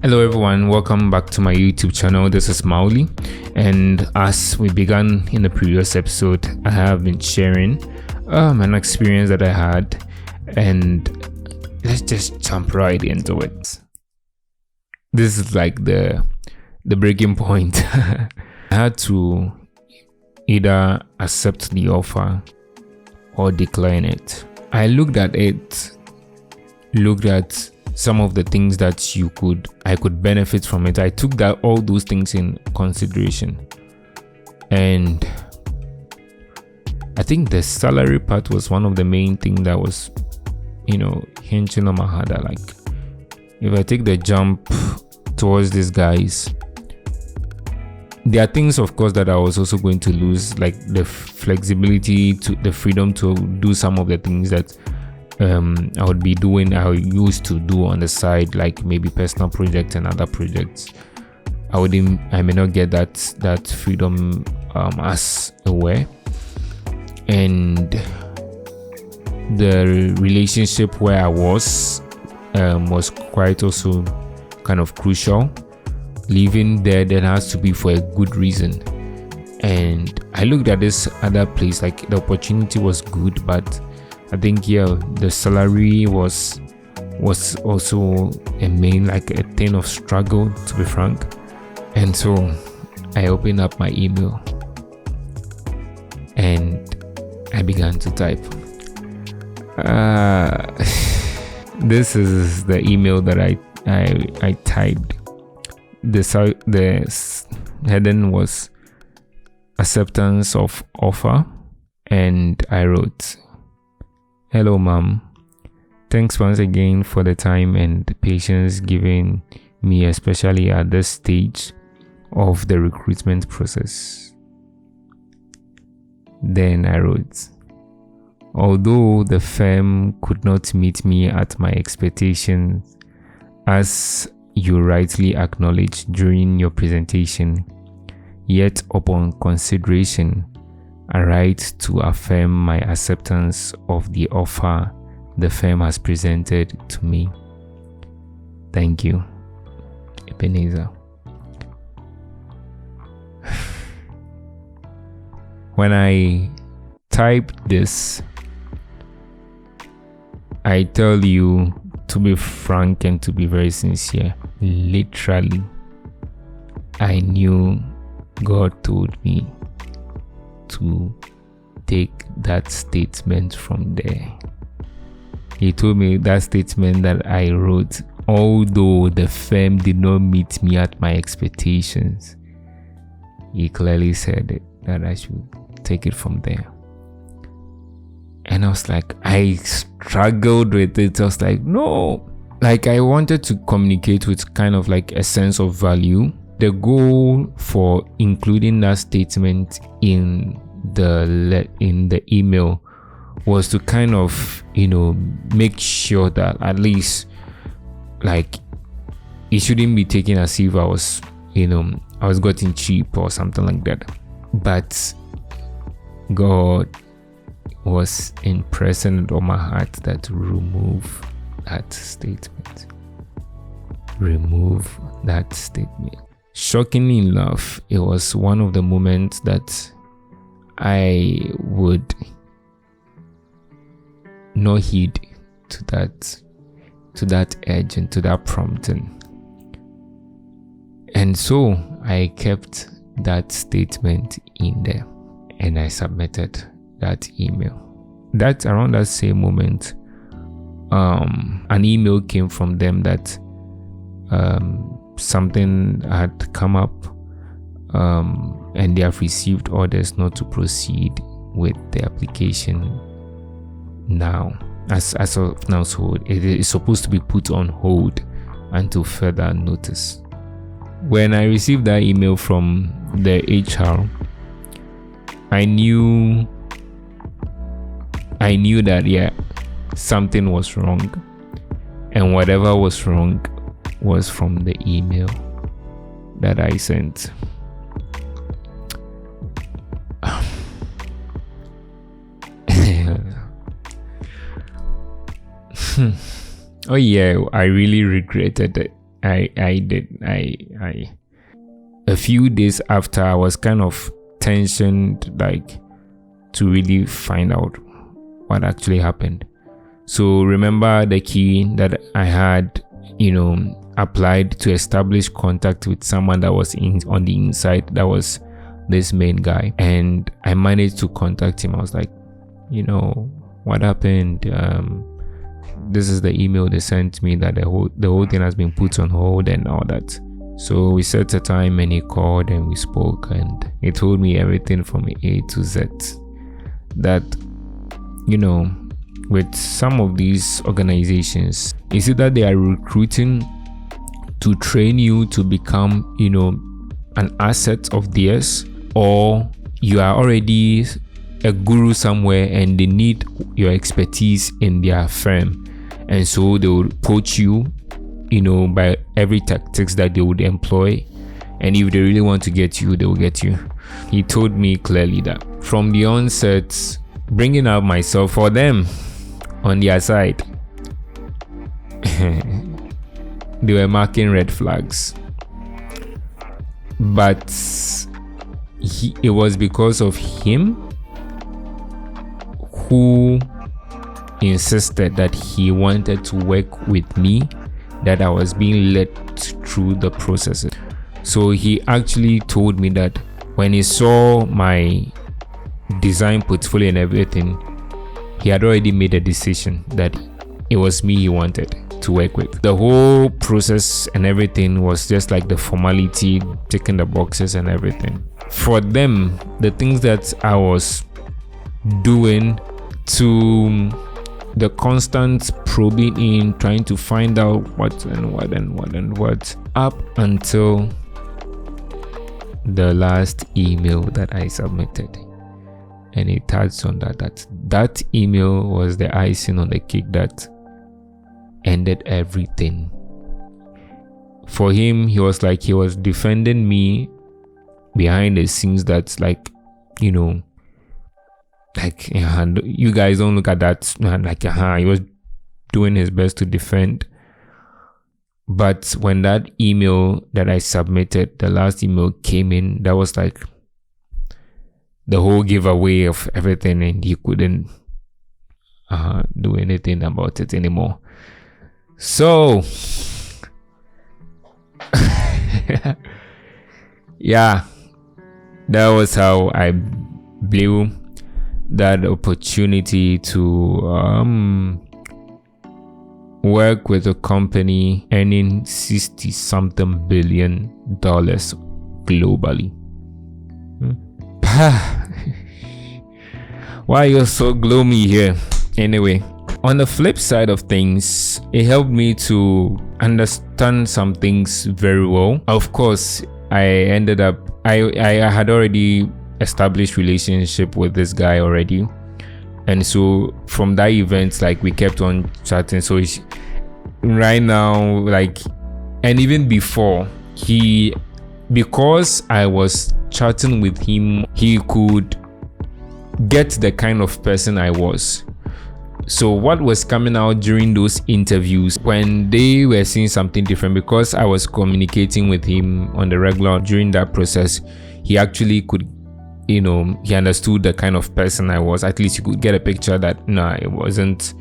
Hello everyone, welcome back to my YouTube channel. This is Mauli, and as we began in the previous episode, I have been sharing an experience that I had, and let's just jump right into it. This is like the breaking point. I had to either accept the offer or decline it. I looked at some of the things that I could benefit from it. I took all those things in consideration, and I think the salary part was one of the main things that was, hinging on my head. Like, if I take the jump towards these guys, there are things, of course, that I was also going to lose, like the flexibility, the freedom to do some of the things that I used to do on the side, like maybe personal projects and other projects. I may not get that freedom as aware, and the relationship where I was quite also kind of crucial. Leaving there has to be for a good reason, and I looked at this other place, like the opportunity was good, but I think the salary was also a main, like a thing of struggle, to be frank. And so I opened up my email and I began to type. This is the email that I typed. The heading was acceptance of offer, and I wrote, "Hello, Mom. Thanks once again for the time and patience given me, especially at this stage of the recruitment process." Then I wrote, "Although the firm could not meet me at my expectations, as you rightly acknowledged during your presentation, yet upon consideration, I write to affirm my acceptance of the offer the firm has presented to me. Thank you, Ebenezer." When I typed this, I tell you, to be frank and to be very sincere, literally, I knew God told me to take that statement from there. He told me that statement that I wrote, although the firm did not meet me at my expectations, he clearly said it, that I should take it from there. And I was like, I struggled with it. I was like, no. Like, I wanted to communicate with kind of like a sense of value. The goal for including that statement in the email was to kind of, make sure that at least, like, it shouldn't be taken as if I was getting cheap or something like that. But God was impressing on my heart that remove that statement. Remove that statement. Shockingly enough, it was one of the moments that I would not heed to that edge and to that prompting. And so I kept that statement in there and I submitted that email. That around that same moment, an email came from them that something had come up, and they have received orders not to proceed with the application now. As of now, so it is supposed to be put on hold until further notice. When I received that email from the HR, I knew that something was wrong, and whatever was wrong was from the email that I sent. Oh yeah, I really regretted it. I did. I a few days after, I was kind of tensioned, like, to really find out what actually happened. So remember the key that I had, applied to establish contact with someone that was on the inside. That was this main guy, and I managed to contact him. I was like, what happened? This is the email they sent me that the whole thing has been put on hold and all that. So we set a time and he called and we spoke, and he told me everything from A to Z. That, with some of these organizations, is it that they are recruiting to train you to become, an asset of theirs, or you are already a guru somewhere and they need your expertise in their firm, and so they will poach you, by every tactics that they would employ, and if they really want to get you, they will get you. He told me clearly that from the onset, bringing out myself for them on their side, they were marking red flags, but it was because of him who insisted that he wanted to work with me, that I was being led through the processes. So he actually told me that when he saw my design portfolio and everything, he had already made a decision that it was me he wanted to work with. The whole process and everything was just like the formality, ticking the boxes and everything. For them, the things that I was doing, to the constant probing in, trying to find out what and what and what and what, up until the last email that I submitted. And he touched on that email was the icing on the cake that ended everything. For him, he was like, he was defending me behind the scenes. That's like, you guys don't look at that, he was doing his best to defend. But when that email that I submitted, the last email came in, that was like the whole giveaway of everything, and he couldn't do anything about it anymore. So yeah, that was how I blew that opportunity to work with a company earning $60-something billion globally. Why you're so gloomy here? Anyway, on the flip side of things, it helped me to understand some things very well. Of course, I ended up, I had already established relationship with this guy already, and so from that event, like, we kept on chatting. So right now, like, and even before, because I was chatting with him, he could get the kind of person I was. So what was coming out during those interviews, when they were seeing something different, because I was communicating with him on the regular during that process, he actually could, he understood the kind of person I was. At least you could get a picture that it wasn't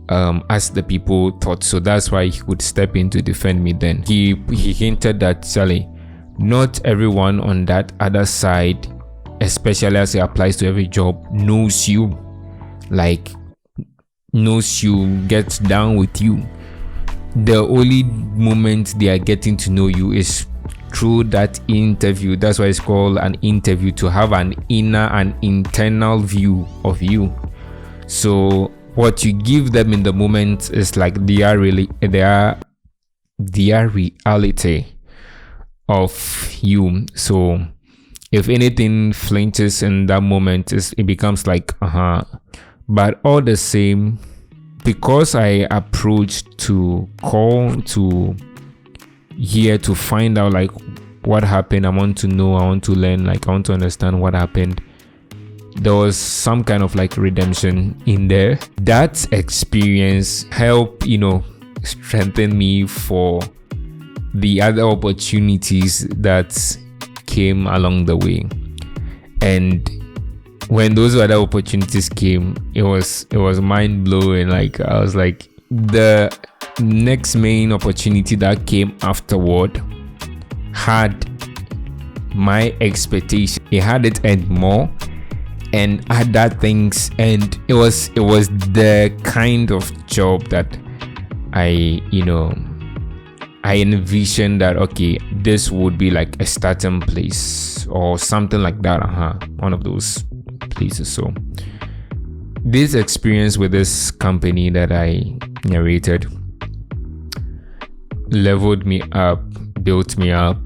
as the people thought. So that's why he could step in to defend me then. He hinted that, Charlie, not everyone on that other side, especially as it applies to every job, knows you, gets down with you. The only moment they are getting to know you is through that interview. That's why it's called an interview, to have an inner and internal view of you. So what you give them in the moment is like their reality of you. So if anything flinches in that moment, it becomes like but all the same, because I approached to call to here to find out like what happened, I want to know, I want to learn, like I want to understand what happened. There was some kind of like redemption in there. That experience helped, strengthen me for the other opportunities that came along the way. And when those other opportunities came, it was mind blowing. Like, I was like, the next main opportunity that came afterward had my expectation. It had it and more, and other things, and it was the kind of job that I envisioned that, okay, this would be like a starting place or something like that. One of those places. So this experience with this company that I narrated leveled me up, built me up,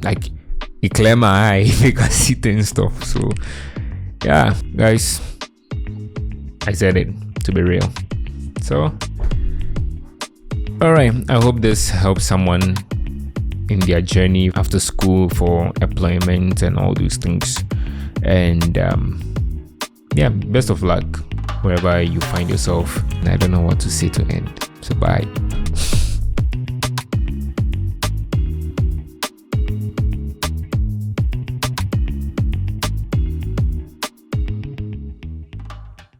like it cleared my eye because it and stuff. So yeah, guys, I said it to be real. So all right, I hope this helps someone in their journey after school for employment and all those things. And yeah, best of luck wherever you find yourself. I don't know what to say to end, so bye.